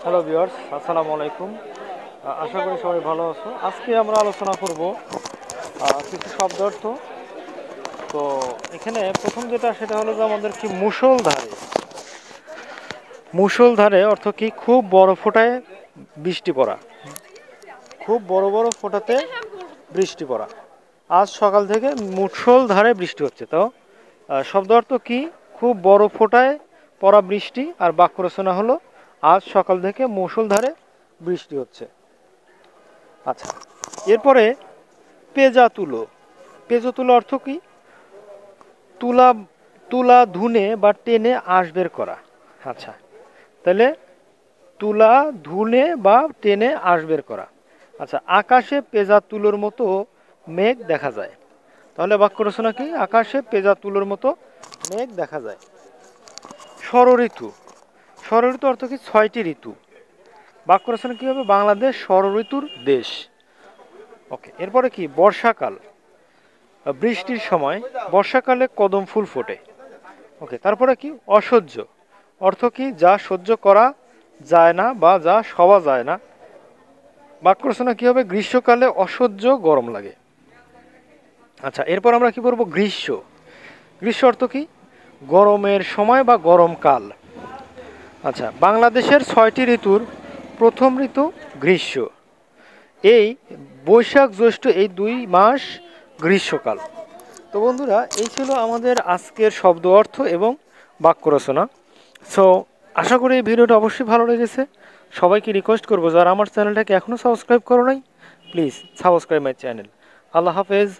Hello viewers, আসসালামু আলাইকুম। আশা করি সবাই ভালো আছো। আজকে আমরা আলোচনা করব কিছু শব্দার্থ। তো এখানে প্রথম যেটা সেটা হলো যে আমাদের কি মুষলধারে। মুষলধারে অর্থ কি খুব বড় ফোঁটায় বৃষ্টি পড়া, খুব বড় বড় ফোঁটাতে বৃষ্টি পড়া। আজ সকাল থেকে মুষলধারে বৃষ্টি হচ্ছে। তো শব্দ অর্থ কি খুব বড় ফোঁটায় পড়া বৃষ্টি, আর বাক্য রচনা হলো আজ সকাল থেকে মুষলধারে বৃষ্টি হচ্ছে। আচ্ছা, এরপরে পেঁজা তুলো। পেঁজা তুলো অর্থ কি তুলা, তুলা ধুনে বা টেনে আঁশ বের করা। আচ্ছা, তাহলে তুলা ধুনে বা টেনে আঁশ বের করা। আচ্ছা, আকাশে পেঁজা তুলোর মতো মেঘ দেখা যায়। তাহলে বাক্য রচনা কি আকাশে পেঁজা তুলোর মতো মেঘ দেখা যায়। ষড়ঋতু। ষড়ঋতু অর্থ কি 6টি ঋতু। বাক্য রচনা কি হবে বাংলাদেশ ষড়ঋতুর দেশ। ওকে, এরপরে কি বর্ষাকাল। বৃষ্টির সময় বর্ষাকালে কদম ফুল ফোটে। ওকে, তারপরে কি অসহ্য। অর্থ কি যা সহ্য করা যায় না বা যা সওয়া যায় না। বাক্য রচনা কি হবে গ্রীষ্মকালে অসহ্য গরম লাগে। আচ্ছা, এরপর আমরা কি করব গ্রীষ্ম। গ্রীষ্ম অর্থ কি গরমের সময় বা গরমকাল। আচ্ছা, বাংলাদেশের 6টি ঋতুর প্রথম ঋতু গ্রীষ্ম। এই বৈশাখ জ্যৈষ্ঠ এই 2 মাস গ্রীষ্মকাল। তো বন্ধুরা, এই ছিল আমাদের আজকের শব্দ অর্থ এবং বাক্য রচনা। সো আশা করি এই ভিডিওটা অবশ্যই ভালো লেগেছে। সবাইকে রিকোয়েস্ট করবো যারা আমার চ্যানেলটাকে এখনও সাবস্ক্রাইব করো নাই, প্লিজ সাবস্ক্রাইব মাই চ্যানেল। আল্লাহ হাফেজ।